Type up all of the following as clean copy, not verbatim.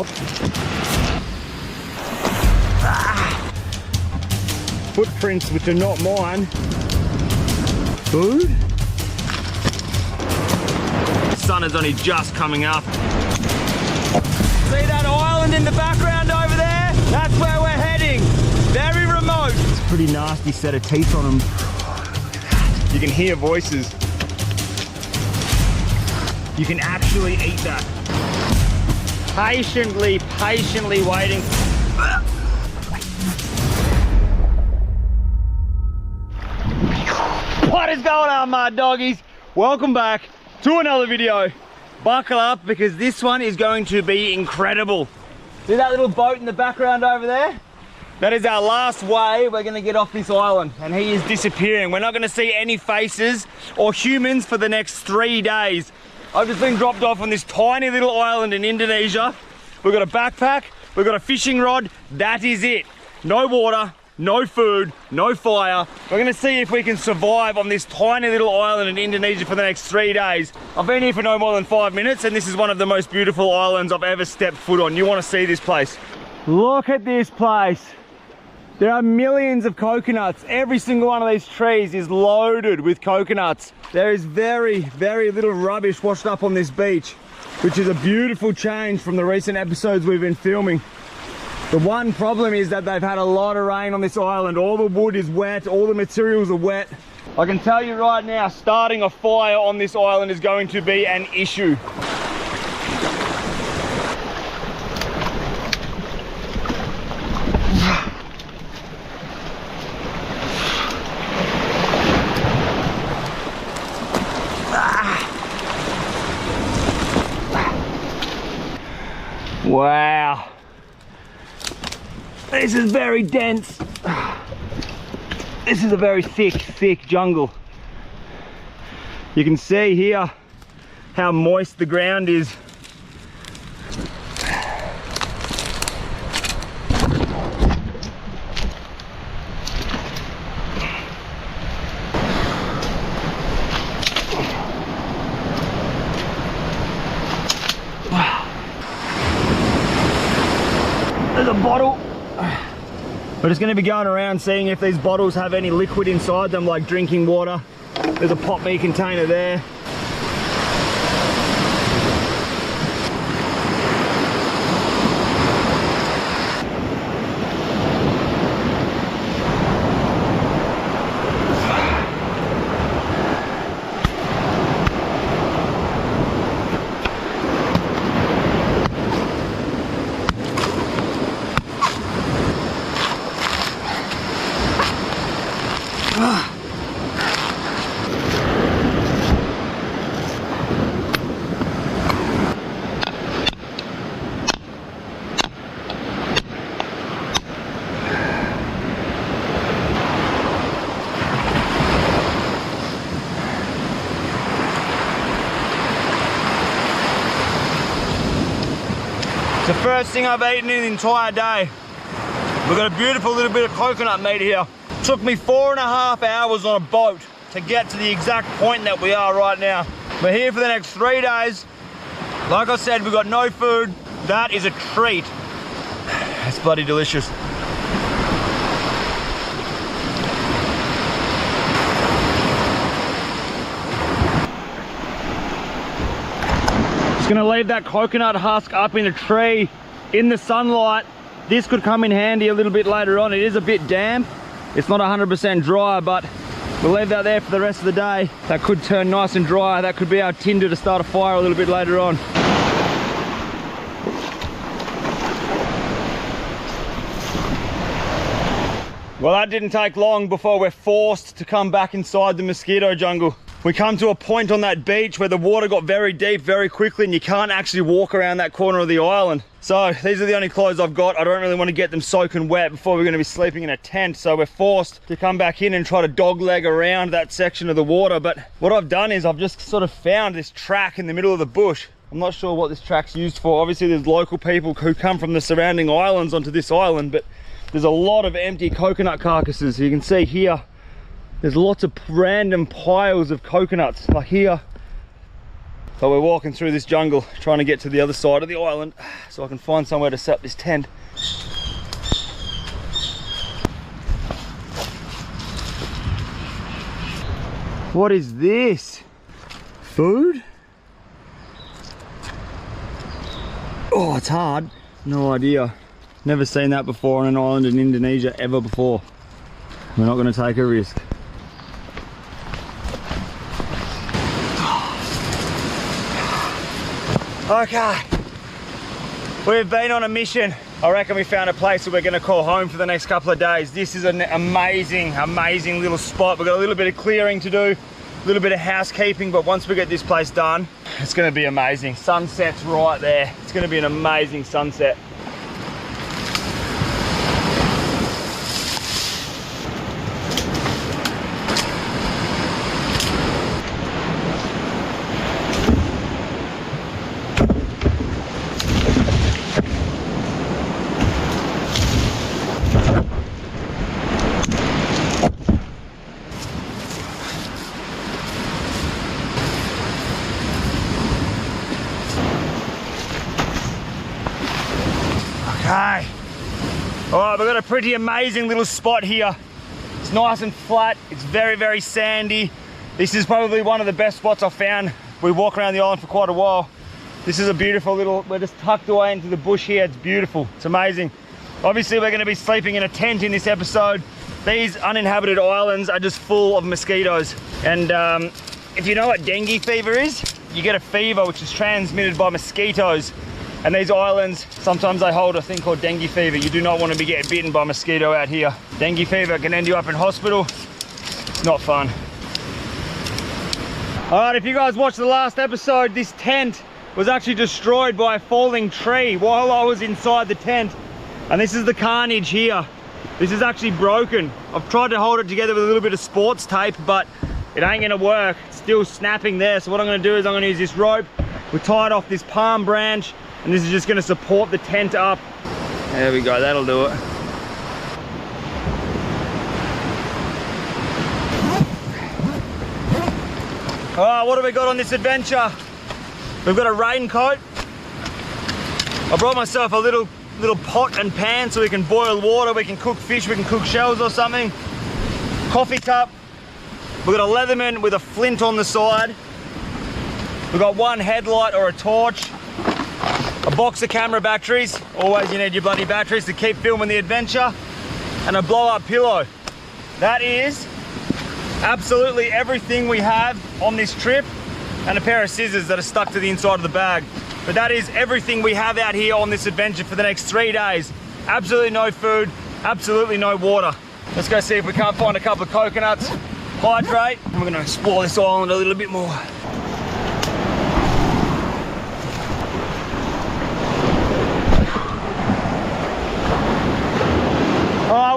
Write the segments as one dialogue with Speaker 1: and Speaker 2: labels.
Speaker 1: help. Footprints which are not mine. Food? The sun is only just coming up. See that island in the background over there? That's where we're heading. Very remote. It's a pretty nasty set of teeth on them. You can hear voices. You can actually eat that. Patiently waiting. What is going on, my doggies? Welcome back to another video. Buckle up because this one is going to be incredible. See that little boat in the background over there? That is our last way we're going to get off this island, and he is disappearing. We're not going to see any faces or humans for the next 3 days. I've just been dropped off on this tiny little island in Indonesia. We've got a backpack, we've got a fishing rod, that is it. No water, no food, no fire. We're gonna see if we can survive on this tiny little island in Indonesia for the next 3 days. I've been here for no more than 5 minutes, and this is one of the most beautiful islands I've ever stepped foot on. You wanna see this place. Look at this place. There are millions of coconuts. Every single one of these trees is loaded with coconuts. There is very, very little rubbish washed up on this beach, which is a beautiful change from the recent episodes we've been filming. The one problem is that they've had a lot of rain on this island. All the wood is wet, all the materials are wet. I can tell you right now, starting a fire on this island is going to be an issue. Wow, this is very dense. This is a very thick jungle. You can see here how moist the ground is. There's a bottle. We're just going to be going around seeing if these bottles have any liquid inside them, like drinking water. There's a pop me container there. It's the first thing I've eaten in the entire day. We've got a beautiful little bit of coconut meat here. It took me 4.5 hours on a boat to get to the exact point that we are right now. We're here for the next 3 days. Like I said, we've got no food. That is a treat. It's bloody delicious. Just gonna leave that coconut husk up in a tree in the sunlight. This could come in handy a little bit later on. It is a bit damp. It's not 100% dry, but we'll leave that there for the rest of the day. That could turn nice and dry. That could be our tinder to start a fire a little bit later on. Well, that didn't take long before we're forced to come back inside the mosquito jungle. We come to a point on that beach where the water got very deep very quickly and you can't actually walk around that corner of the island. So these are the only clothes I've got. I don't really want to get them soaking wet before we're going to be sleeping in a tent. So we're forced to come back in and try to dogleg around that section of the water. But what I've done is I've just sort of found this track in the middle of the bush. I'm not sure what this track's used for. Obviously there's local people who come from the surrounding islands onto this island, but there's a lot of empty coconut carcasses. You can see here, there's lots of random piles of coconuts. Like here, But we're walking through this jungle trying to get to the other side of the island so I can find somewhere to set up this tent. What is this? Food? Oh, it's hard. No idea. Never seen that before on an island in Indonesia ever before. We're not going to take a risk. Okay, we've been on a mission. I reckon we found a place that we're going to call home for the next couple of days. This is an amazing little spot. We've got a little bit of clearing to do, a little bit of housekeeping, but once we get this place done, it's going to be amazing. Sunset's right there. It's going to be an amazing sunset. Okay. All right, we've got a pretty amazing little spot here. It's nice and flat. It's very, very sandy. This is probably one of the best spots I've found. We walk around the island for quite a while. This is a beautiful little, we're just tucked away into the bush here. It's beautiful. It's amazing. Obviously, we're going to be sleeping in a tent in this episode. These uninhabited islands are just full of mosquitoes. And if you know what dengue fever is, you get a fever which is transmitted by mosquitoes. And these islands, sometimes they hold a thing called dengue fever. You do not want to be getting bitten by a mosquito out here. Dengue fever can end you up in hospital. It's not fun. All right, if you guys watched the last episode, this tent was actually destroyed by a falling tree while I was inside the tent. And this is the carnage here. This is actually broken. I've tried to hold it together with a little bit of sports tape, but it ain't gonna work. It's still snapping there. So what I'm gonna do is I'm gonna use this rope. We tied off this palm branch, and this is just going to support the tent up. There we go, that'll do it. All right, what have we got on this adventure? We've got a raincoat. I brought myself a little pot and pan so we can boil water, we can cook fish, we can cook shells or something. Coffee cup. We've got a Leatherman with a flint on the side. We've got one headlight or a torch. A box of camera batteries, always you need your bloody batteries to keep filming the adventure, and a blow-up pillow. That is absolutely everything we have on this trip, and a pair of scissors that are stuck to the inside of the bag. But that is everything we have out here on this adventure for the next 3 days. Absolutely no food, absolutely no water. Let's go see if we can't find a couple of coconuts, hydrate, and we're gonna explore this island a little bit more.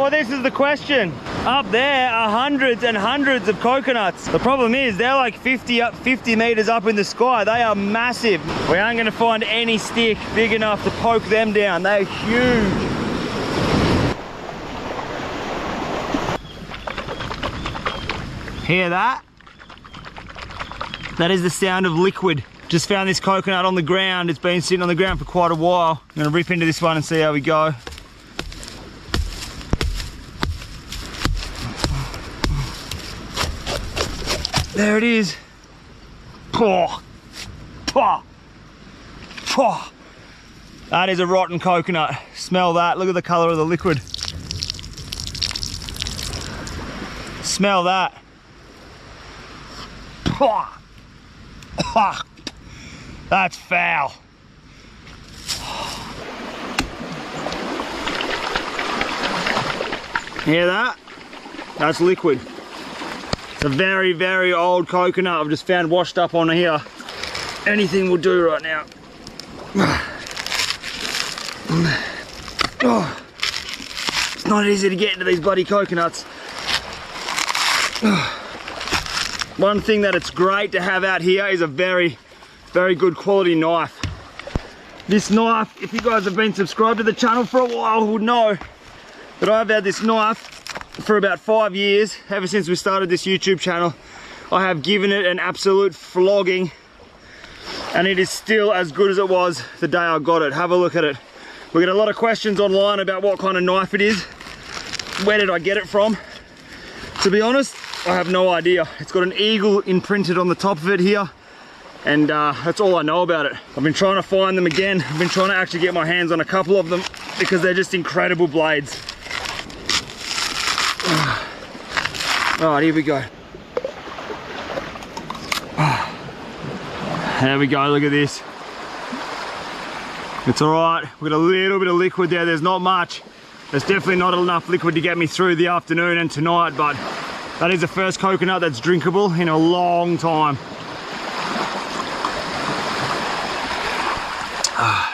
Speaker 1: Well, this is the question. Up there are hundreds and hundreds of coconuts. The problem is they're like 50 meters up in the sky. They are massive. We aren't going to find any stick big enough to poke them down. They're huge. Hear that? That is the sound of liquid. Just found this coconut on the ground. It's been sitting on the ground for quite a while. I'm going to rip into this one and see how we go. There it is. Oh. Oh. Oh. That is a rotten coconut. Smell that. Look at the color of the liquid. Smell that. Oh. Oh. That's foul. Hear that? That's liquid. It's a very, very old coconut I've just found washed up on here. Anything will do right now. Oh, it's not easy to get into these bloody coconuts. One thing that it's great to have out here is a very, very good quality knife. This knife, if you guys have been subscribed to the channel for a while, would know that I've had this knife for about 5 years. Ever since we started this YouTube channel, I have given it an absolute flogging. and it is still as good as it was the day I got it. Have a look at it. We get a lot of questions online about what kind of knife it is. Where did I get it from? To be honest, I have no idea. It's got an eagle imprinted on the top of it here, and that's all I know about it. I've been trying to find them again. I've been trying to actually get my hands on a couple of them because they're just incredible blades. Alright, here we go. There we go, look at this. It's alright, we've got a little bit of liquid there. There's not much. There's definitely not enough liquid to get me through the afternoon and tonight, but that is the first coconut that's drinkable in a long time.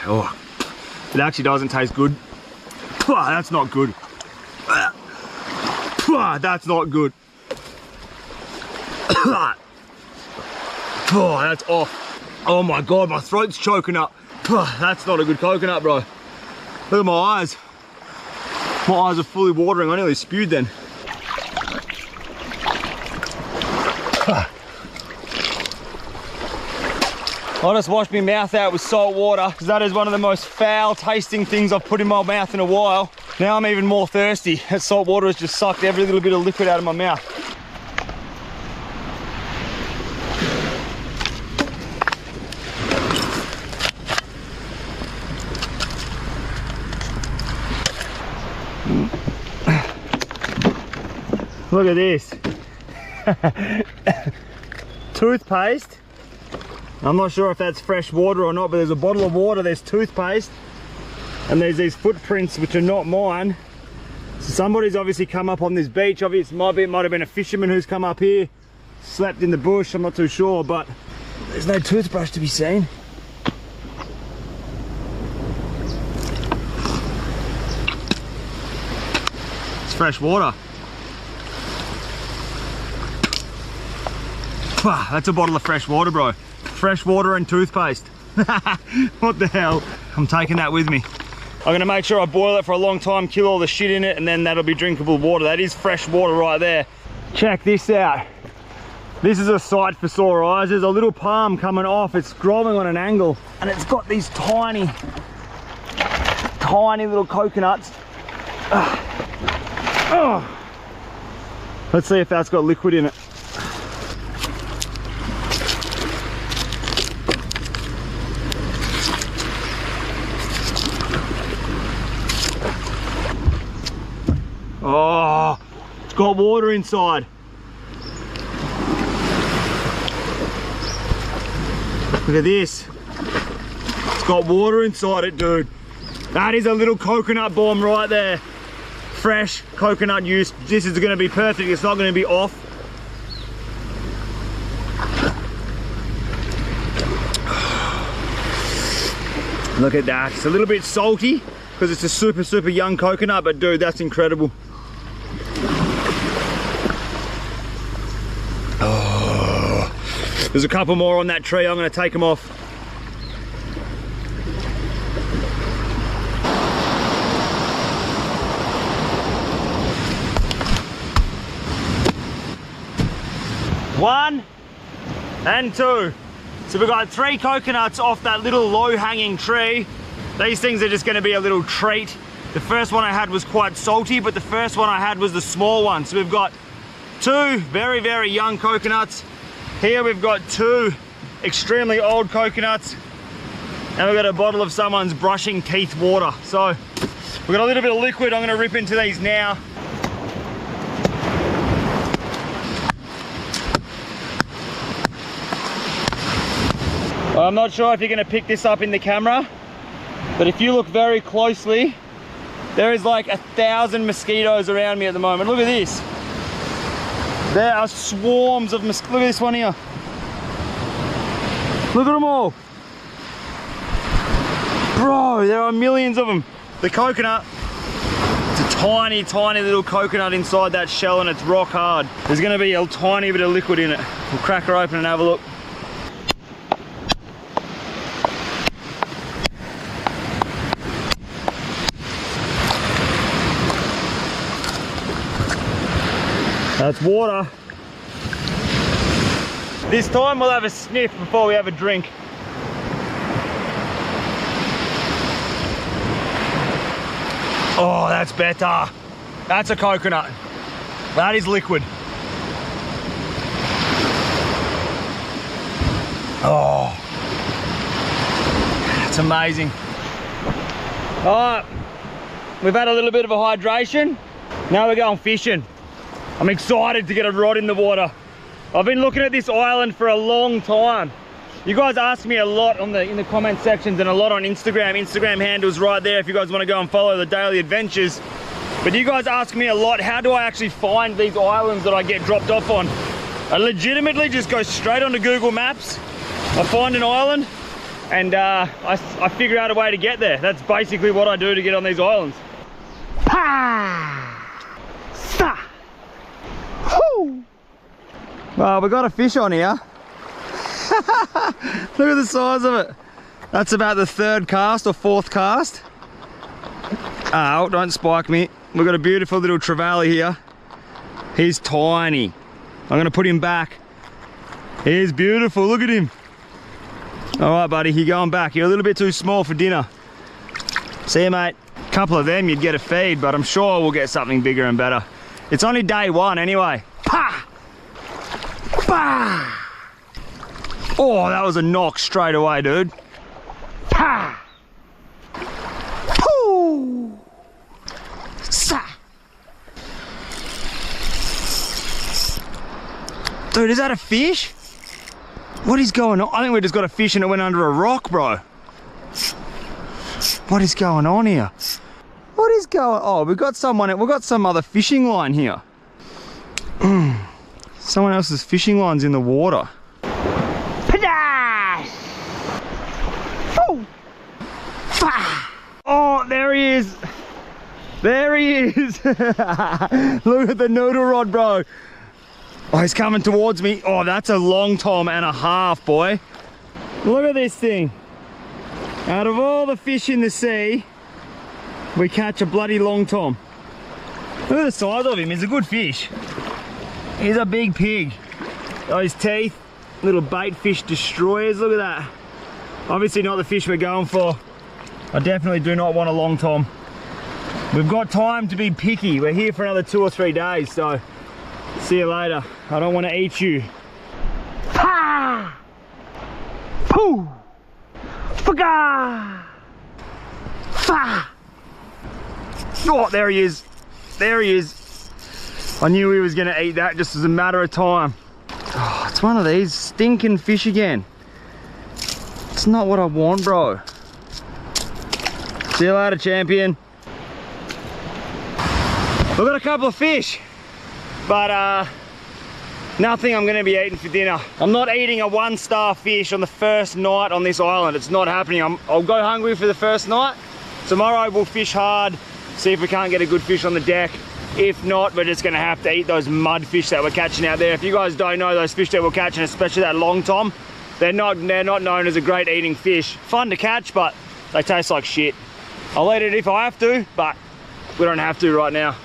Speaker 1: Oh, it actually doesn't taste good. That's not good. That's not good. Oh, that's off. Oh my God, my throat's choking up. That's not a good coconut, bro. Look at my eyes. My eyes are fully watering. I nearly spewed then. I just washed my mouth out with salt water because that is one of the most foul tasting things I've put in my mouth in a while. Now I'm even more thirsty. That salt water has just sucked every little bit of liquid out of my mouth. Look at this. Toothpaste. I'm not sure if that's fresh water or not, but there's a bottle of water, there's toothpaste, and there's these footprints which are not mine. So somebody's obviously come up on this beach. Obviously it might have been a fisherman who's come up here, slept in the bush, I'm not too sure, but there's no toothbrush to be seen. It's fresh water. That's a bottle of fresh water, bro. Fresh water and toothpaste. What the hell? I'm taking that with me. I'm gonna make sure I boil it for a long time, kill all the shit in it, and then that'll be drinkable water. That is fresh water right there. Check this out. This is a sight for sore eyes. There's a little palm coming off. It's growing on an angle, and it's got these tiny little coconuts. Let's see if that's got liquid in it. Oh, it's got water inside. Look at this. It's got water inside it, dude. That is a little coconut bomb right there. Fresh coconut juice. This is gonna be perfect. It's not gonna be off. Look at that. It's a little bit salty because it's a super young coconut, but dude, that's incredible. There's a couple more on that tree. I'm going to take them off. One and two. So we've got 3 coconuts off that little low-hanging tree. These things are just going to be a little treat. The first one I had was quite salty, but the first one I had was the small one. So we've got 2 very young coconuts. Here we've got 2 extremely old coconuts, and we've got a bottle of someone's brushing teeth water. So we've got a little bit of liquid. I'm going to rip into these now. Well, I'm not sure if you're going to pick this up in the camera, but if you look very closely, there is like 1,000 mosquitoes around me at the moment. Look at this. There are swarms of mosquitoes. Look at this one here. Look at them all. Bro, there are millions of them. The coconut, it's a tiny little coconut inside that shell, and it's rock hard. There's gonna be a tiny bit of liquid in it. We'll crack her open and have a look. That's water. This time we'll have a sniff before we have a drink. Oh, that's better. That's a coconut. That is liquid. Oh, that's amazing. All right, we've had a little bit of a hydration. Now we're going fishing. I'm excited to get a rod in the water. I've been looking at this island for a long time. You guys ask me a lot in the comment sections and a lot on Instagram. Instagram handles right there if you guys want to go and follow the daily adventures. But you guys ask me a lot, how do I actually find these islands that I get dropped off on? I legitimately just go straight onto Google Maps. I find an island and I figure out a way to get there. That's basically what I do to get on these islands. Well, we got a fish on here. Look at the size of it. That's about the 3rd cast or 4th cast. Oh, don't spike me. We've got a beautiful little trevally here. He's tiny. I'm gonna put him back. He's beautiful, look at him. All right, buddy, you're going back. You're a little bit too small for dinner. See you, mate. A couple of them, you'd get a feed, but I'm sure we'll get something bigger and better. It's only day 1 anyway. Pa! Bah! Oh, that was a knock straight away, dude. Pa! Poo! Sa! Dude, is that a fish? What is going on? I think we just got a fish and it went under a rock, bro. What is going on here? What is going on? Oh, we've got some other fishing line here. Someone else's fishing line's in the water. Oh, there he is. There he is. Look at the noodle rod, bro. Oh, he's coming towards me. Oh, that's a long tom and a half, boy. Look at this thing. Out of all the fish in the sea, we catch a bloody long tom. Look at the size of him. He's a good fish. He's a big pig. Those teeth, little bait fish destroyers. Look at that. Obviously not the fish we're going for. I definitely do not want a long tom. We've got time to be picky. We're here for another 2 or 3 days, so see you later. I don't want to eat you. Ha! Poo! Faga! Fa! Oh, there he is. There he is. I knew he was going to eat that just as a matter of time. Oh, it's one of these stinking fish again. It's not what I want, bro. See you later, champion. We've got a couple of fish, but nothing I'm going to be eating for dinner. I'm not eating a 1-star fish on the first night on this island. It's not happening. I'll go hungry for the first night. Tomorrow we'll fish hard, see if we can't get a good fish on the deck. If not, we're just going to have to eat those mud fish that we're catching out there. If you guys don't know those fish that we're catching, especially that long tom, they're not known as a great eating fish. Fun to catch, but they taste like shit. I'll eat it if I have to, but we don't have to right now.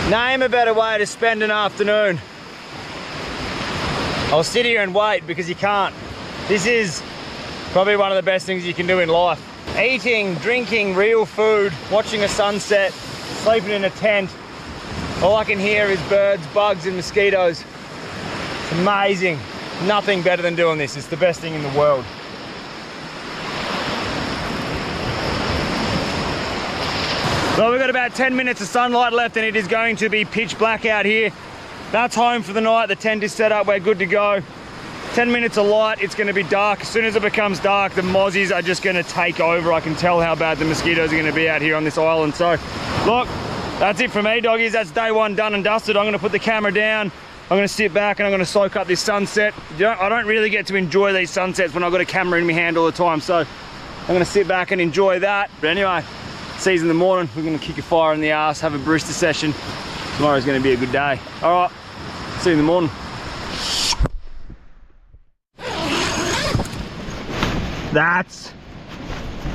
Speaker 1: Name a better way to spend an afternoon. I'll sit here and wait because you can't. This is probably one of the best things you can do in life. Eating, drinking real food, watching a sunset, sleeping in a tent. All I can hear is birds, bugs and mosquitoes. It's amazing. Nothing better than doing this. It's the best thing in the world. Well, we've got about 10 minutes of sunlight left and it is going to be pitch black out here. That's home for the night. The tent is set up. We're good to go. 10 minutes of light, it's going to be dark. As soon as it becomes dark, the mozzies are just going to take over. I can tell how bad the mosquitoes are going to be out here on this island. So, look, that's it for me, doggies. That's day 1 done and dusted. I'm going to put the camera down. I'm going to sit back and I'm going to soak up this sunset. I don't really get to enjoy these sunsets when I've got a camera in my hand all the time. So, I'm going to sit back and enjoy that. But anyway, see you in the morning. We're going to kick a fire in the ass, have a barista session. Tomorrow's going to be a good day. All right, see you in the morning.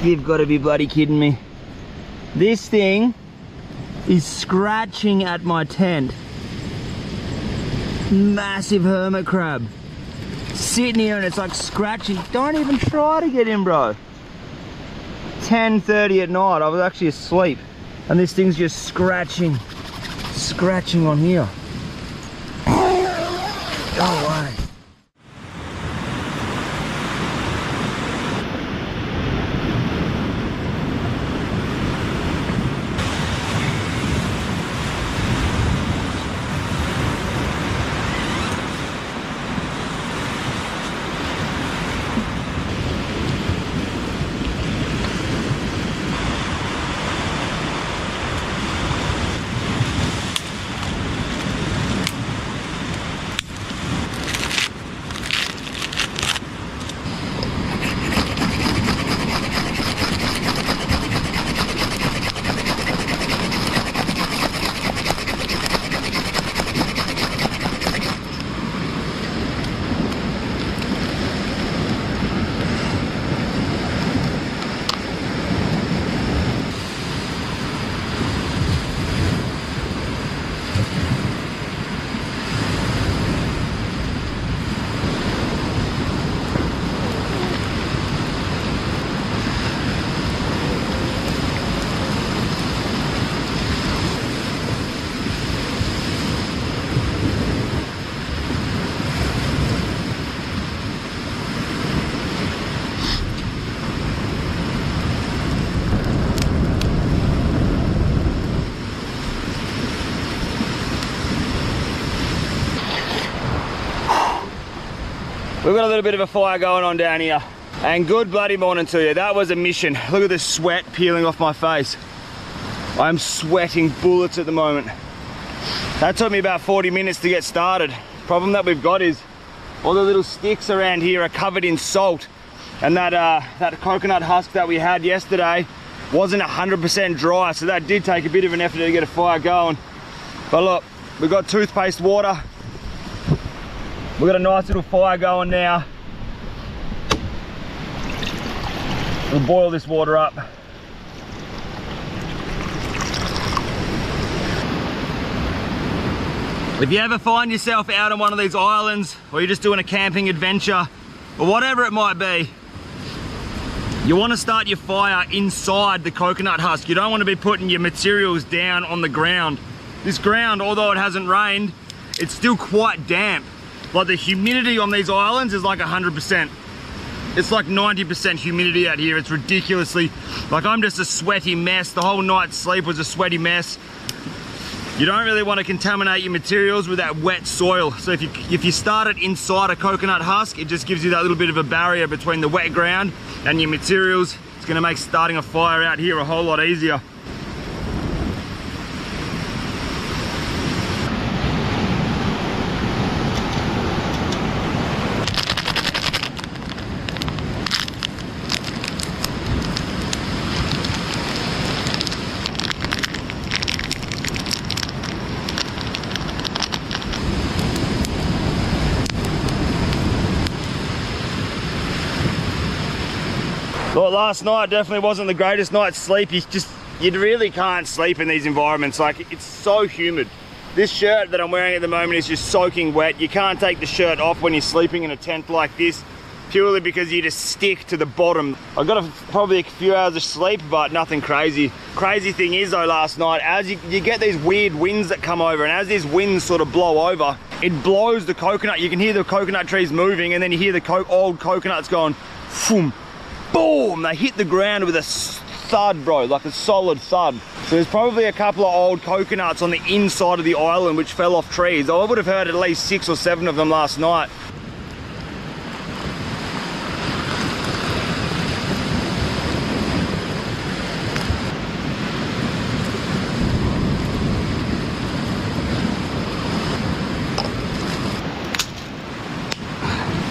Speaker 1: You've got to be bloody kidding me. This thing is scratching at my tent. Massive hermit crab. Sitting here and it's like scratching. Don't even try to get in, bro. 10:30 at night, I was actually asleep. And this thing's just scratching on here. Go away. We've got a little bit of a fire going on down here. And good bloody morning to you. That was a mission. Look at the sweat peeling off my face. I'm sweating bullets at the moment. That took me about 40 minutes to get started. Problem that we've got is all the little sticks around here are covered in salt. And that coconut husk that we had yesterday wasn't 100% dry. So that did take a bit of an effort to get a fire going. But look, we've got toothpaste water. We've got a nice little fire going now. We'll boil this water up. If you ever find yourself out on one of these islands, or you're just doing a camping adventure, or whatever it might be, you want to start your fire inside the coconut husk. You don't want to be putting your materials down on the ground. This ground, although it hasn't rained, it's still quite damp. Like the humidity on these islands is like 100%. It's like 90% humidity out here. It's ridiculously, like I'm just a sweaty mess. The whole night's sleep was a sweaty mess. You don't really want to contaminate your materials with that wet soil. So if you start it inside a coconut husk, it just gives you that little bit of a barrier between the wet ground and your materials. It's going to make starting a fire out here a whole lot easier. Well, last night definitely wasn't the greatest night's sleep. You really can't sleep in these environments. Like, it's so humid. This shirt that I'm wearing at the moment is just soaking wet. You can't take the shirt off when you're sleeping in a tent like this, purely because you just stick to the bottom. I got probably a few hours of sleep, but nothing crazy. Crazy thing is though, last night, as you get these weird winds that come over, and as these winds sort of blow over, it blows the coconut. You can hear the coconut trees moving, and then you hear the old coconuts going, boom. Boom! They hit the ground with a thud, bro, like a solid thud. So there's probably a couple of old coconuts on the inside of the island which fell off trees. I would have heard at least 6 or 7 of them last night.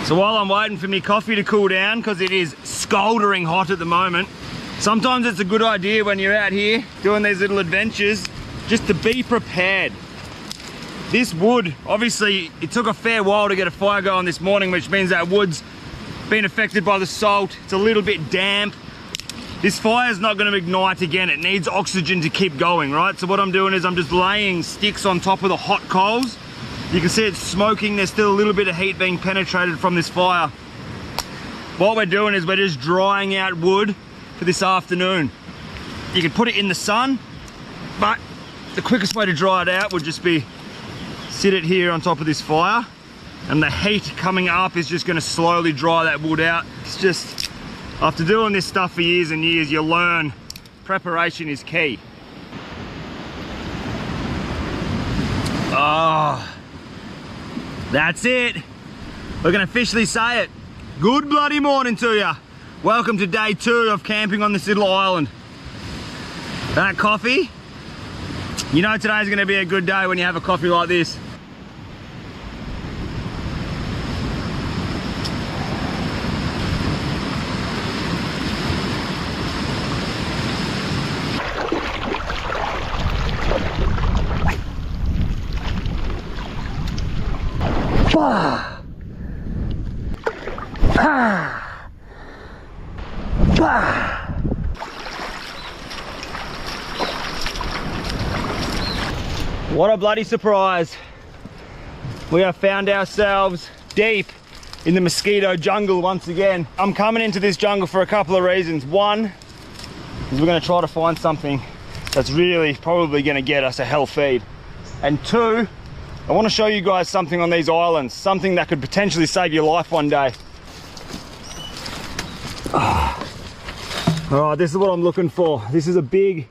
Speaker 1: So while I'm waiting for my coffee to cool down, because it is scoldering hot at the moment, sometimes it's a good idea when you're out here doing these little adventures, just to be prepared. This wood, obviously, it took a fair while to get a fire going this morning, which means that wood's been affected by the salt. It's a little bit damp. this fire's not going to ignite again. It needs oxygen to keep going, right? So what I'm doing is I'm just laying sticks on top of the hot coals. You can see it's smoking. There's still a little bit of heat being penetrated from this fire. What we're doing is we're just drying out wood for this afternoon. You can put it in the sun, but the quickest way to dry it out would just be sit it here on top of this fire, and the heat coming up is just going to slowly dry that wood out. It's just, after doing this stuff for years and years, you learn preparation is key. Oh, that's it. We can officially say it. Good bloody morning to you. Welcome to day 2 of camping on this little island. That coffee, you know today's going to be a good day when you have a coffee like this. What a bloody surprise. We have found ourselves deep in the mosquito jungle once again. I'm coming into this jungle for a couple of reasons. One is we're going to try to find something that's really probably going to get us a hell feed. And two, I want to show you guys something on these islands, something that could potentially save your life one day. Alright, this is what I'm looking for. This is a big,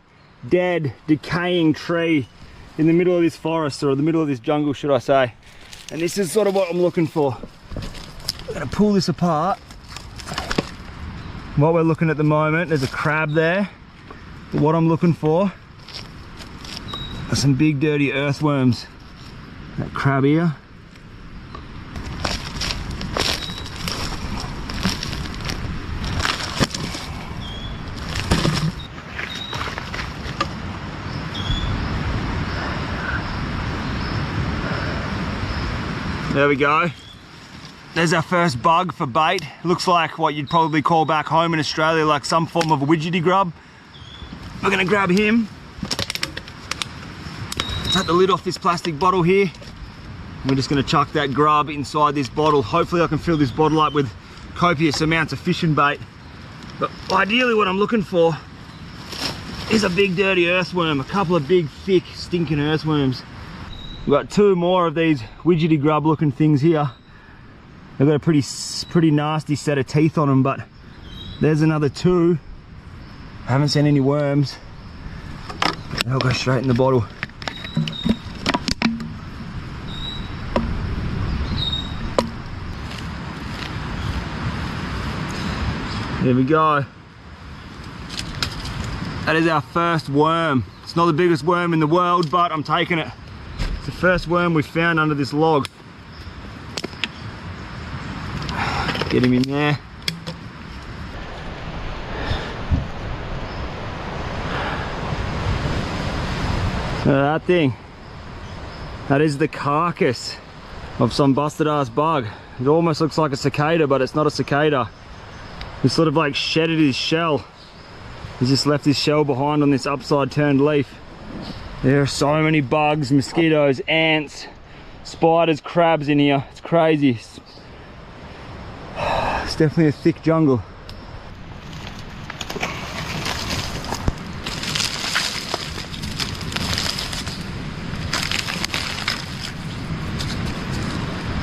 Speaker 1: dead, decaying tree in the middle of this forest, or the middle of this jungle, should I say. And this is sort of what I'm looking for. I'm going to pull this apart. What we're looking at the moment, there's a crab there. But what I'm looking for are some big, dirty earthworms. That crab here. There we go. There's our first bug for bait. Looks like what you'd probably call back home in Australia like some form of widgety grub. We're gonna grab him. Take the lid off this plastic bottle here. We're just gonna chuck that grub inside this bottle. Hopefully I can fill this bottle up with copious amounts of fishing bait. But ideally what I'm looking for is a big dirty earthworm, a couple of big thick stinking earthworms. We've got 2 more of these widgety grub looking things here. They've got a pretty nasty set of teeth on them, but there's another 2. I haven't seen any worms. They'll go straight in the bottle. There we go. That is our first worm. It's not the biggest worm in the world, but I'm taking it. It's the first worm we found under this log. Get him in there. Look at that thing. That is the carcass of some busted ass bug. It almost looks like a cicada, but it's not a cicada. He sort of like shedded his shell. He's just left his shell behind on this upside turned leaf. There are so many bugs, mosquitoes, ants, spiders, crabs in here. It's crazy. It's definitely a thick jungle.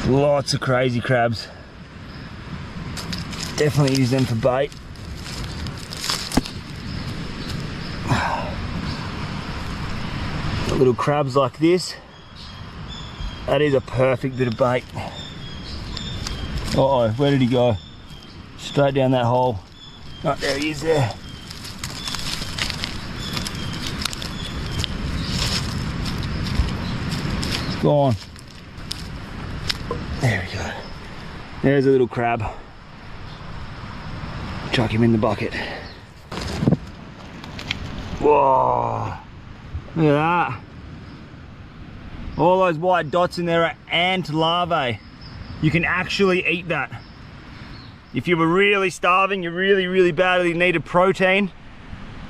Speaker 1: Lots of crazy crabs. Definitely use them for bait. Little crabs like this, that is a perfect bit of bait. Uh-oh, where did he go? Straight down that hole. Oh, there he is there. It's gone. There we go. There's a little crab. Chuck him in the bucket. Whoa, look at that. All those white dots in there are ant larvae. You can actually eat that. If you were really starving, you really badly needed protein,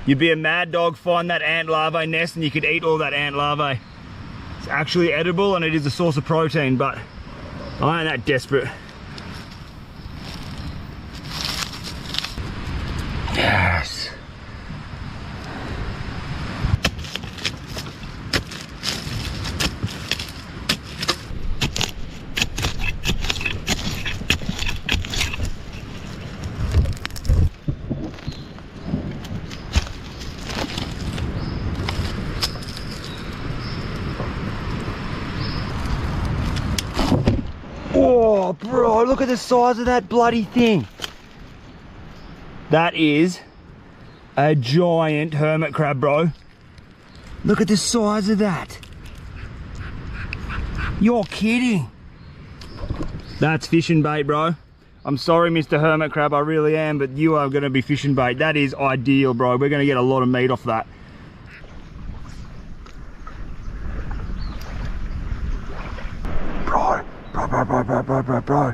Speaker 1: You'd be a mad dog, find that ant larvae nest and you could eat all that ant larvae. It's actually edible and it is a source of protein, but I ain't that desperate. Yes. Oh, bro, look at the size of that bloody thing. That is a giant hermit crab, bro. Look at the size of that. You're kidding. That's fishing bait, bro. I'm sorry, Mr. Hermit Crab, I really am, but you are gonna be fishing bait. That is ideal, bro. We're gonna get a lot of meat off that. Bro.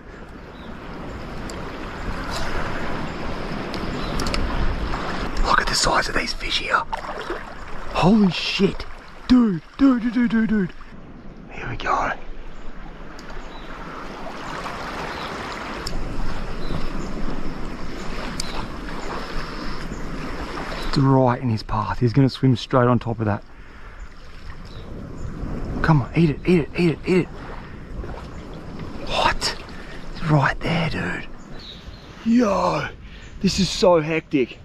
Speaker 1: Look at the size of these fish here. Holy shit. Dude. Here we go. It's right in his path. He's gonna swim straight on top of that. Come on, eat it. What? It's right there, dude. Yo, this is so hectic.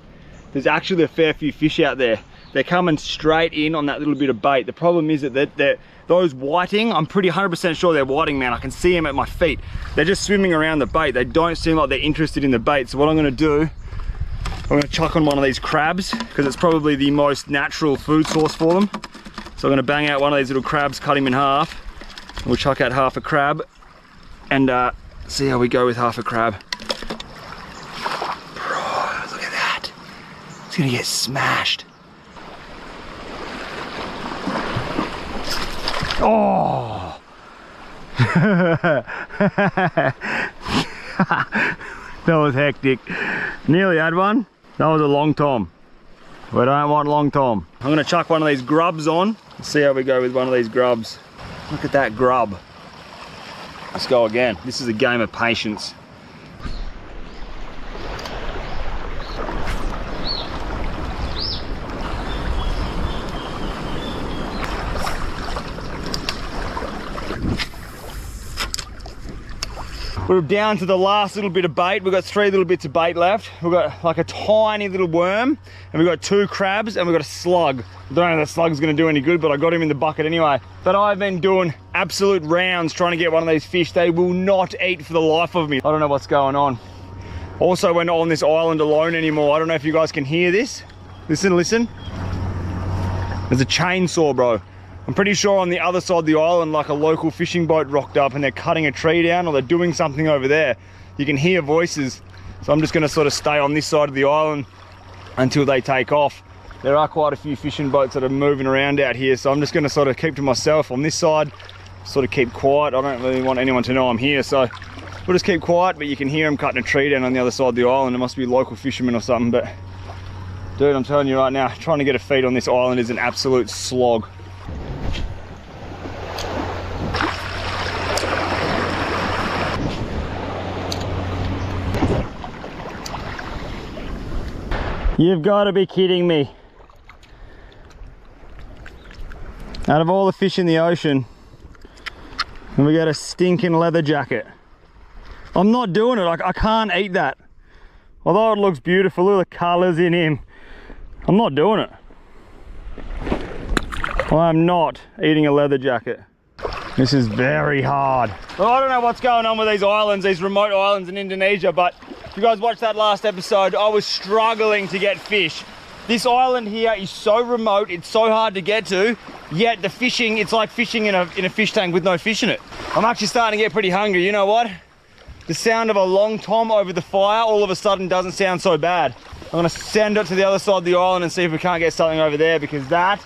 Speaker 1: There's actually a fair few fish out there. They're coming straight in on that little bit of bait. The problem is that those whiting, I'm pretty 100% sure they're whiting, man. I can see them at my feet. They're just swimming around the bait. They don't seem like they're interested in the bait. So what I'm gonna do, I'm gonna chuck on one of these crabs because it's probably the most natural food source for them. So I'm gonna bang out one of these little crabs, cut him in half. We'll chuck out half a crab and see how we go with half a crab. Bro, look at that. It's gonna get smashed. Oh! That was hectic. Nearly had one. That was a long tom. We don't want long tom. I'm gonna chuck one of these grubs on. Let's see how we go with one of these grubs. Look at that grub. Let's go again. This is a game of patience. We're down to the last little bit of bait. We've got 3 little bits of bait left. We've got like a tiny little worm, and we've got 2 crabs, and we've got a slug. I don't know if that slug's gonna do any good, but I got him in the bucket anyway. But I've been doing absolute rounds trying to get one of these fish. They will not eat for the life of me. I don't know what's going on. Also, we're not on this island alone anymore. I don't know if you guys can hear this. Listen. There's a chainsaw, bro. I'm pretty sure on the other side of the island, like a local fishing boat rocked up and they're cutting a tree down or they're doing something over there. You can hear voices. So I'm just gonna sort of stay on this side of the island until they take off. There are quite a few fishing boats that are moving around out here. So I'm just gonna sort of keep to myself on this side, sort of keep quiet. I don't really want anyone to know I'm here. So we'll just keep quiet, but you can hear them cutting a tree down on the other side of the island. It must be local fishermen or something, but dude, I'm telling you right now, trying to get a feed on this island is an absolute slog. You've got to be kidding me. Out of all the fish in the ocean, and we got a stinking leather jacket. I'm not doing it. I can't eat that. Although it looks beautiful, look at the colors in him. I'm not doing it. I'm not eating a leather jacket. This is very hard. Well, I don't know what's going on with these islands, these remote islands in Indonesia, but if you guys watched that last episode, I was struggling to get fish. This island here is so remote, it's so hard to get to, yet the fishing, it's like fishing in a fish tank with no fish in it. I'm actually starting to get pretty hungry. You know what? The sound of a long tom over the fire all of a sudden doesn't sound so bad. I'm gonna send it to the other side of the island and see if we can't get something over there, because that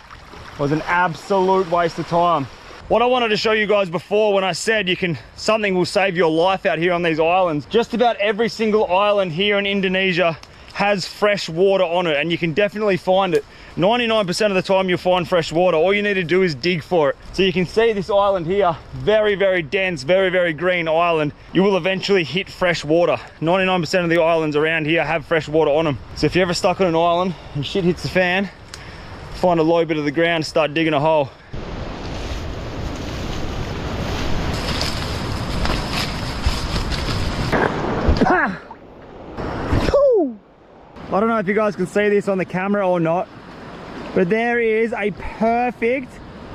Speaker 1: was an absolute waste of time. What I wanted to show you guys before, when I said something will save your life out here on these islands, just about every single island here in Indonesia has fresh water on it, and you can definitely find it. 99% of the time you'll find fresh water. All you need to do is dig for it. So you can see this island here, very, very dense, very, very green island. You will eventually hit fresh water. 99% of the islands around here have fresh water on them. So if you're ever stuck on an island and shit hits the fan, find a low bit of the ground, start digging a hole. I don't know if you guys can see this on the camera or not, but there is a perfect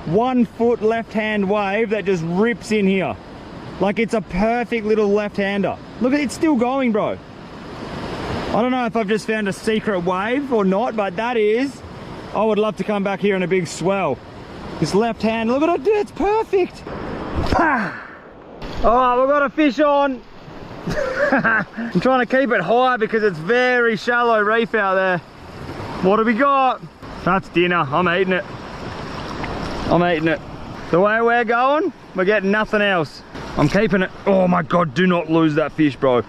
Speaker 1: 1 foot left-hand wave that just rips in here. Like it's a perfect little left-hander. Look at it, it's still going, bro. I don't know if I've just found a secret wave or not, but that is, I would love to come back here in a big swell. This left hand, look at it, dude, it's perfect. All right, we've got a fish on. I'm trying to keep it high because it's very shallow reef out there. What do we got? That's dinner. I'm eating it. I'm eating it. The way we're going, we're getting nothing else. I'm keeping it. Oh my God, do not lose that fish, bro.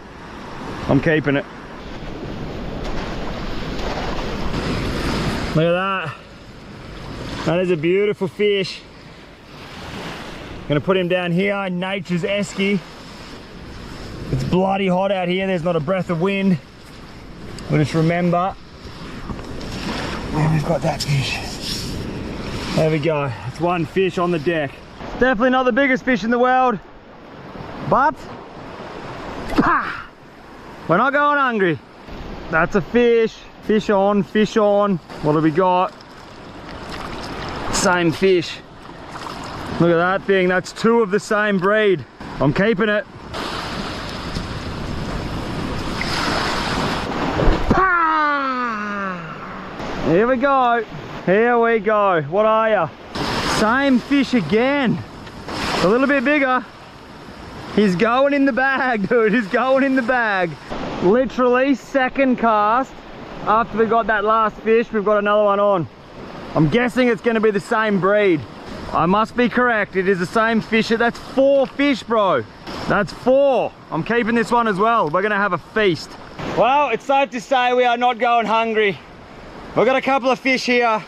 Speaker 1: I'm keeping it. Look at that. That is a beautiful fish. Gonna put him down here in nature's esky. It's bloody hot out here, there's not a breath of wind. We'll just remember where we've got that fish. There we go, it's one fish on the deck. Definitely not the biggest fish in the world, but we're not going hungry. That's a fish. Fish on, fish on. What do we got? Same fish. Look at that thing, that's 2 of the same breed. I'm keeping it. Here we go. Here we go. What are you? Same fish again. A little bit bigger. He's going in the bag, dude. He's going in the bag. Literally second cast after we got that last fish, we've got another one on. I'm guessing it's going to be the same breed. I must be correct. It is the same fish. That's 4 fish, bro. That's 4. I'm keeping this one as well. We're going to have a feast. Well, it's safe to say we are not going hungry. We've got a couple of fish here.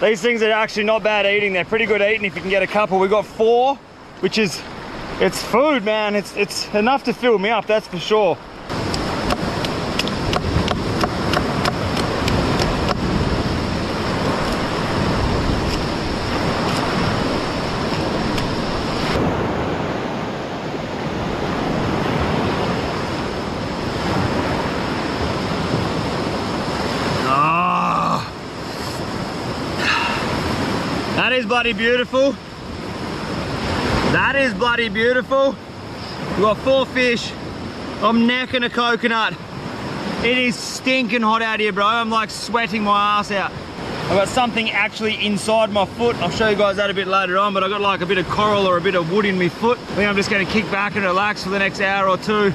Speaker 1: These things are actually not bad eating. They're pretty good eating if you can get a couple. We got 4, which is, it's food, man. It's enough to fill me up, that's for sure. That is bloody beautiful. That is bloody beautiful. We've got 4 fish. I'm necking a coconut. It is stinking hot out here, bro. I'm like sweating my ass out. I've got something actually inside my foot. I'll show you guys that a bit later on, but I've got like a bit of coral or a bit of wood in my foot. I think I'm just gonna kick back and relax for the next hour or 2.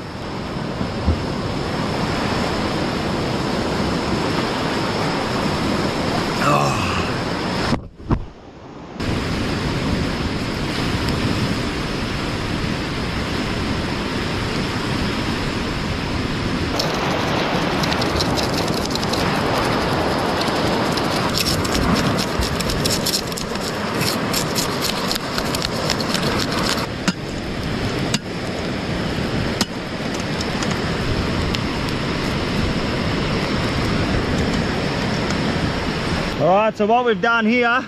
Speaker 1: Alright, so what we've done here,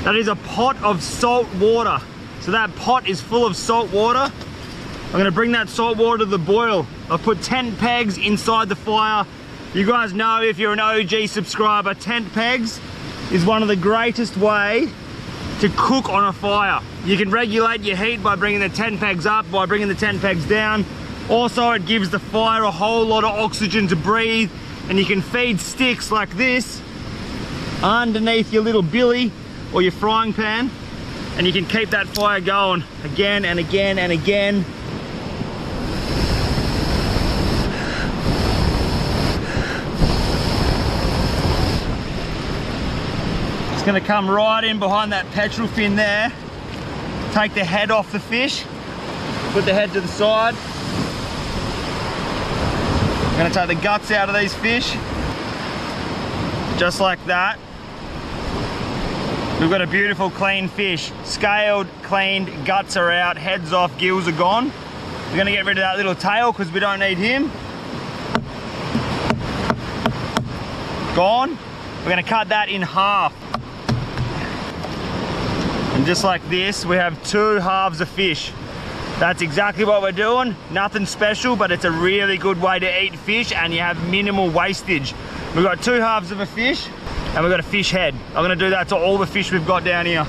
Speaker 1: that is a pot of salt water. So that pot is full of salt water. I'm going to bring that salt water to the boil. I've put tent pegs inside the fire. You guys know, if you're an OG subscriber, tent pegs is one of the greatest way to cook on a fire. You can regulate your heat by bringing the tent pegs up, by bringing the tent pegs down. Also, it gives the fire a whole lot of oxygen to breathe, and you can feed sticks like this underneath your little billy or your frying pan, and you can keep that fire going again and again and again. It's going to come right in behind that petrol fin there, take the head off the fish, put the head to the side. I'm gonna take the guts out of these fish. Just like that. We've got a beautiful clean fish. Scaled, cleaned, guts are out, heads off, gills are gone. We're gonna get rid of that little tail because we don't need him. Gone. We're gonna cut that in half. And just like this, we have 2 halves of fish. That's exactly what we're doing. Nothing special, but it's a really good way to eat fish and you have minimal wastage. We've got 2 halves of a fish and we've got a fish head. I'm gonna do that to all the fish we've got down here.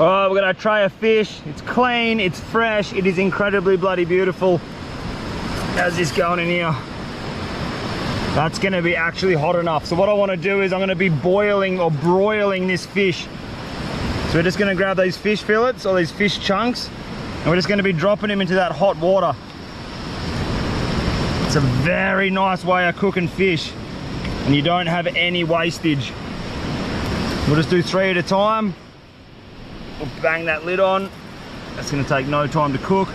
Speaker 1: Oh, we've got a tray of fish. It's clean, it's fresh, it is incredibly bloody beautiful. How's this going in here? That's gonna be actually hot enough. So what I wanna do is I'm gonna be boiling or broiling this fish. So we're just gonna grab these fish fillets or these fish chunks and we're just gonna be dropping them into that hot water. It's a very nice way of cooking fish and you don't have any wastage. We'll just do 3 at a time. We'll bang that lid on. That's gonna take no time to cook.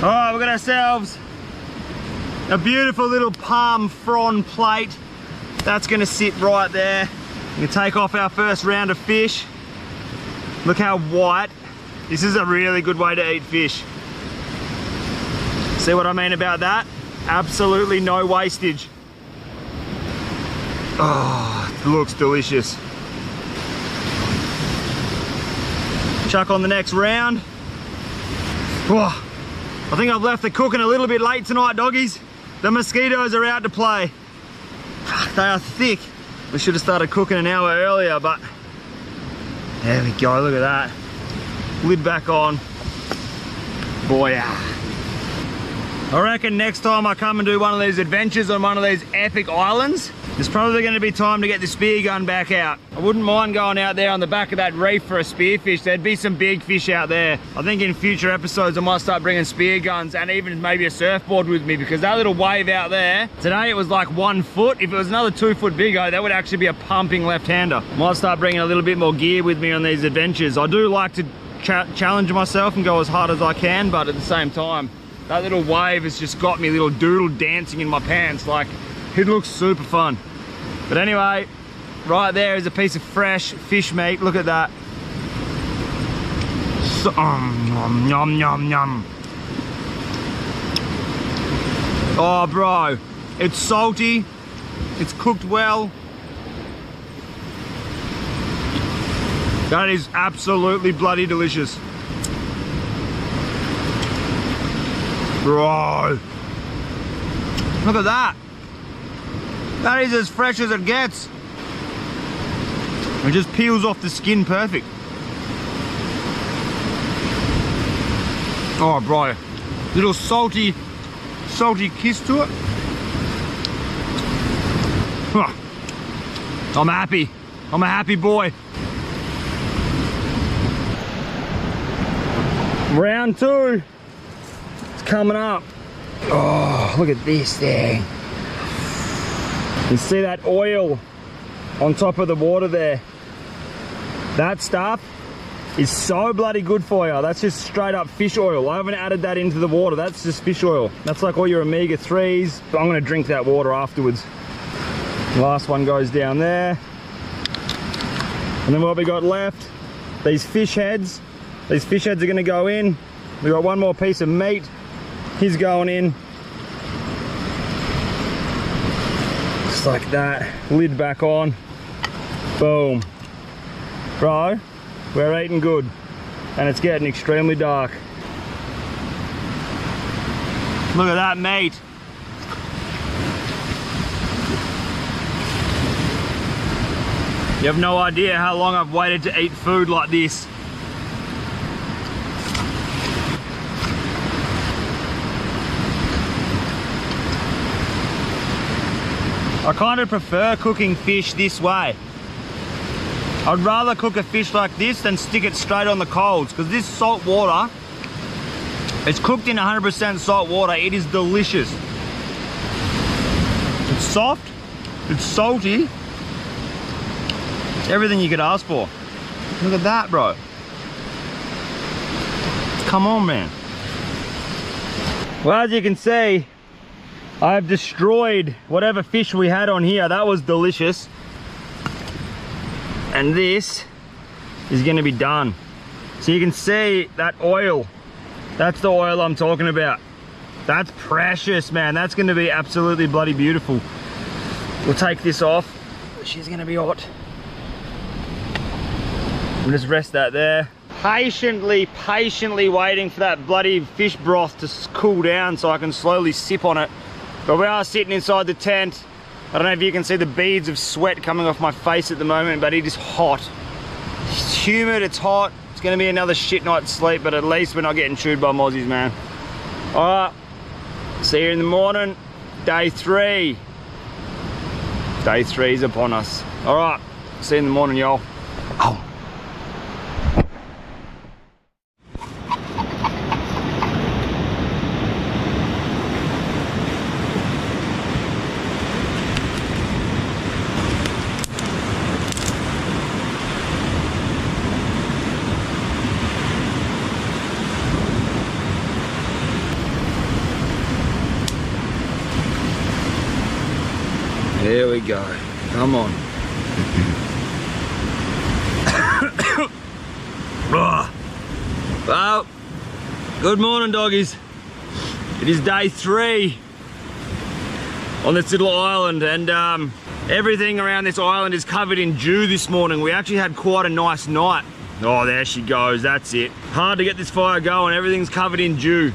Speaker 1: Alright, we've got ourselves a beautiful little palm frond plate. That's gonna sit right there. We're gonna take off our first round of fish. Look how white. This is a really good way to eat fish. See what I mean about that? Absolutely no wastage. Oh, it looks delicious. Chuck on the next round. Oh, I think I've left the cooking a little bit late tonight, doggies. The mosquitoes are out to play. They are thick. We should have started cooking an hour earlier, but there we go, look at that. Lid back on. Boy, I reckon next time I come and do one of these adventures on one of these epic islands, there's probably going to be time to get the spear gun back out. I wouldn't mind going out there on the back of that reef for a spearfish. There'd be some big fish out there. I think in future episodes I might start bringing spear guns and even maybe a surfboard with me, because that little wave out there, today it was like 1 foot. If it was another 2 foot bigger, that would actually be a pumping left-hander. Might start bringing a little bit more gear with me on these adventures. I do like to challenge myself and go as hard as I can, but at the same time, that little wave has just got me a little doodle dancing in my pants. Like, it looks super fun. But anyway, right there is a piece of fresh fish meat. Look at that. So, yum, yum, yum. Oh, bro. It's salty. It's cooked well. That is absolutely bloody delicious. Bro, look at that. That is as fresh as it gets. It just peels off the skin perfect. Oh, bro, little salty kiss to it. Huh. I'm happy. I'm a happy boy. Round 2. Coming up. Oh, look at this thing. You see that oil on top of the water there? That stuff is so bloody good for you. That's just straight up fish oil. I haven't added that into the water. That's just fish oil. That's like all your omega-3s. I'm gonna drink that water afterwards. Last one goes down there. And then what we got left, these fish heads. These fish heads are gonna go in. We got one more piece of meat. He's going in. Just like that. Lid back on. Boom. Bro, we're eating good. And it's getting extremely dark. Look at that meat. You have no idea how long I've waited to eat food like this. I kind of prefer cooking fish this way. I'd rather cook a fish like this than stick it straight on the coals, because this salt water, it's cooked in 100% salt water. It is delicious. It's soft, it's salty, everything you could ask for. Look at that, bro. Come on, man. Well, as you can see, I've destroyed whatever fish we had on here. That was delicious. And this is gonna be done. So you can see that oil. That's the oil I'm talking about. That's precious, man. That's gonna be absolutely bloody beautiful. We'll take this off. She's gonna be hot. We'll just rest that there. Patiently waiting for that bloody fish broth to cool down so I can slowly sip on it. But we are sitting inside the tent. I don't know if you can see the beads of sweat coming off my face at the moment, but it is hot. It's humid, it's hot. It's gonna be another shit night's sleep, but at least we're not getting chewed by mozzies, man. All right, see you in the morning. Day 3. Day 3 is upon us. All right, see you in the morning, y'all. Oh. Here we go. Come on. Well, good morning, doggies. It is day 3 on this little island, and everything around this island is covered in dew this morning. We actually had quite a nice night. Oh, there she goes. That's it. Hard to get this fire going. Everything's covered in dew.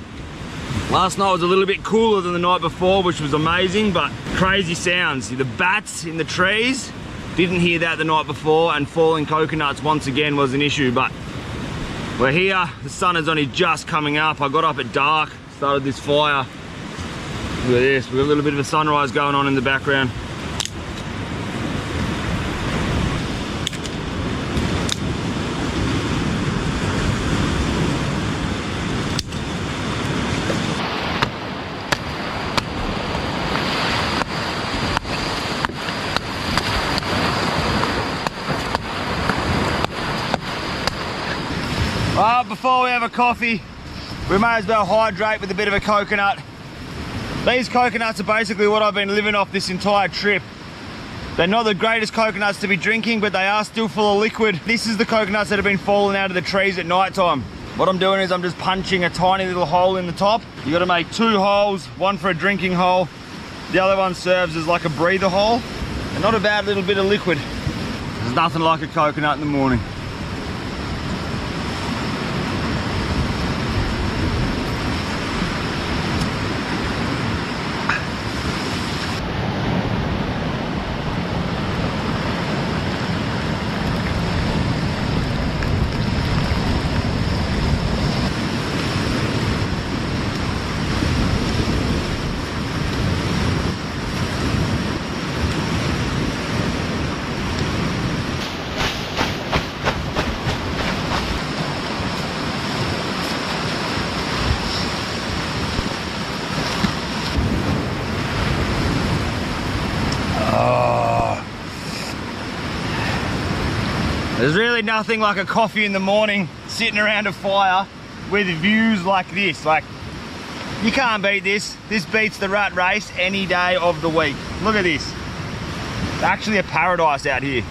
Speaker 1: Last night was a little bit cooler than the night before, which was amazing, but crazy sounds. The bats in the trees, didn't hear that the night before, and falling coconuts once again was an issue, but we're here. The sun is only just coming up. I got up at dark, started this fire. Look at this, we've got a little bit of a sunrise going on in the background. Well, before we have a coffee, we may as well hydrate with a bit of a coconut. These coconuts are basically what I've been living off this entire trip. They're not the greatest coconuts to be drinking, but they are still full of liquid. This is the coconuts that have been falling out of the trees at night time. What I'm doing is I'm just punching a tiny little hole in the top. You gotta make 2 holes, one for a drinking hole. The other one serves as like a breather hole. And not a bad little bit of liquid. There's nothing like a coconut in the morning. There's really nothing like a coffee in the morning, sitting around a fire with views like this. Like, you can't beat this. This beats the rat race any day of the week. Look at this. It's actually a paradise out here.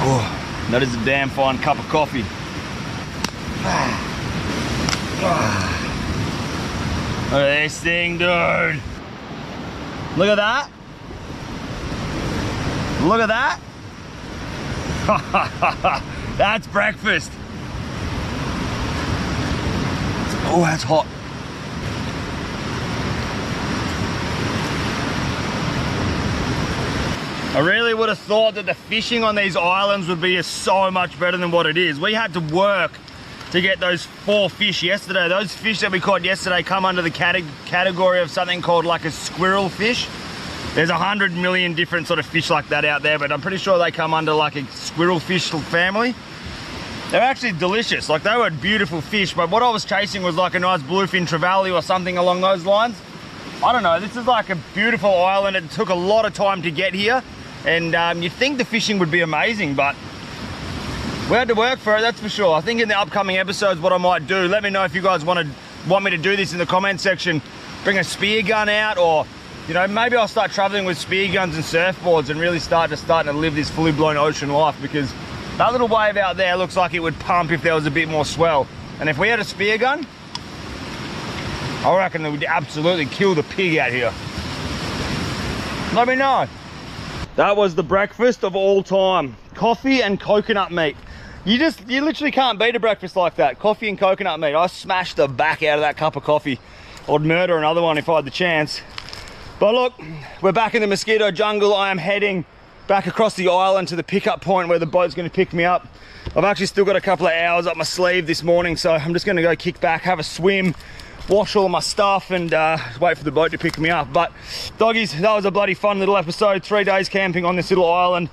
Speaker 1: Oh, that is a damn fine cup of coffee. Look at this thing, dude. Look at that. Look at that. That's breakfast. Oh, that's hot. I really would have thought that the fishing on these islands would be so much better than what it is. We had to work to get those 4 fish yesterday. Those fish that we caught yesterday come under the category of something called like a squirrel fish. There's 100 million different sort of fish like that out there, but I'm pretty sure they come under like a squirrel fish family. They're actually delicious. Like, they were beautiful fish, but what I was chasing was like a nice bluefin trevally or something along those lines. I don't know, this is like a beautiful island. It took a lot of time to get here, and you'd think the fishing would be amazing, but we had to work for it, that's for sure. I think in the upcoming episodes what I might do, let me know if you guys want me to do this in the comment section. Bring a spear gun out, or you know, maybe I'll start traveling with spear guns and surfboards and really starting to live this fully blown ocean life, because that little wave out there looks like it would pump if there was a bit more swell. And if we had a spear gun, I reckon it would absolutely kill the pig out here. Let me know. That was the breakfast of all time. Coffee and coconut meat. You literally can't beat a breakfast like that. Coffee and coconut meat. I smashed the back out of that cup of coffee. I'd murder another one if I had the chance. But look, we're back in the mosquito jungle. I am heading back across the island to the pickup point where the boat's gonna pick me up. I've actually still got a couple of hours up my sleeve this morning, so I'm just gonna go kick back, have a swim, wash all my stuff, and wait for the boat to pick me up. But doggies, that was a bloody fun little episode. 3 days camping on this little island.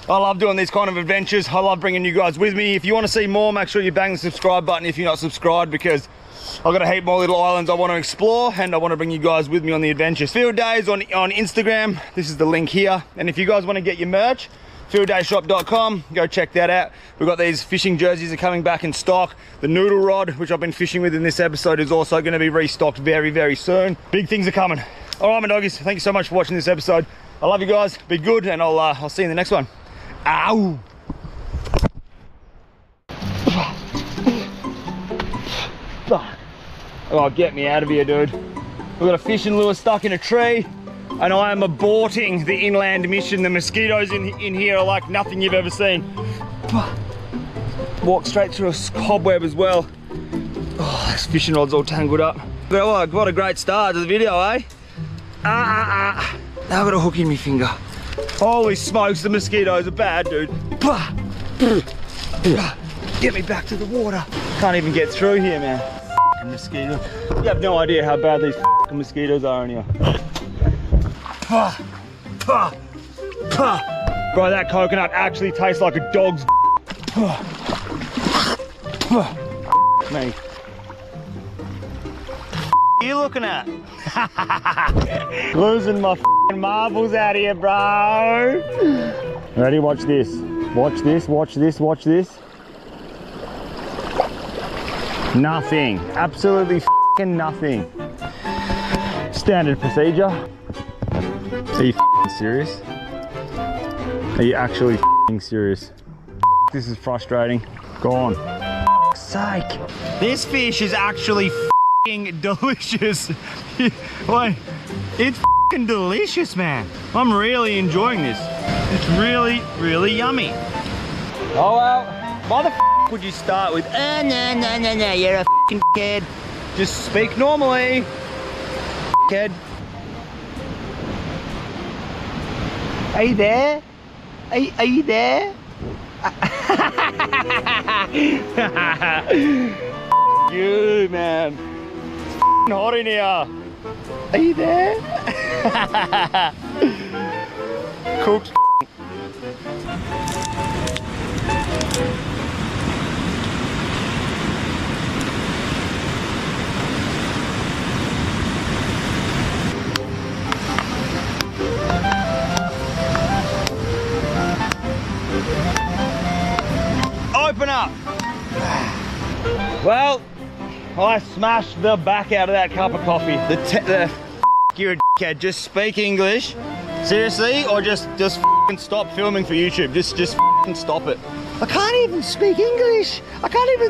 Speaker 1: I love doing these kind of adventures. I love bringing you guys with me. If you want to see more, make sure you bang the subscribe button if you're not subscribed, because I've got a heap more little islands I want to explore, and I want to bring you guys with me on the adventures. Field Days on Instagram. This is the link here. And if you guys want to get your merch, fielddaysshop.com, go check that out. We've got these fishing jerseys are coming back in stock. The noodle rod, which I've been fishing with in this episode, is also going to be restocked very, very soon. Big things are coming. All right, my doggies, thank you so much for watching this episode. I love you guys. Be good, and I'll see you in the next one. Ow! Oh, get me out of here, dude. We've got a fishing lure stuck in a tree, and I am aborting the inland mission. The mosquitoes in here are like nothing you've ever seen. Walk straight through a cobweb as well. Oh, this fishing rod's all tangled up. But what a great start to the video, eh? Now I've got a hook in my finger. Holy smokes, the mosquitoes are bad, dude. Get me back to the water. Can't even get through here, man. Mosquito. You have no idea how bad these mosquitoes are in here. Bro, that coconut actually tastes like a dog's me. What are you looking at? Losing my marbles out here, bro. Ready? Watch this. Watch this, watch this, watch this. Nothing. Absolutely nothing. Standard procedure. Are you serious? Are you actually serious? This is frustrating. Go on. Sake. This fish is actually delicious. Wait, it's delicious, man. I'm really enjoying this. It's really, really yummy. Oh well, why the would you start with, no, you're a kid. Just speak normally, kid. Are you there? Are you there? You, man. It's hot in here. Are you there? Cooked. Open up. Well, I smashed the back out of that cup of coffee. You're a dickhead. Just speak English. Seriously, or just stop filming for YouTube. Just stop it. I can't even speak English. I can't even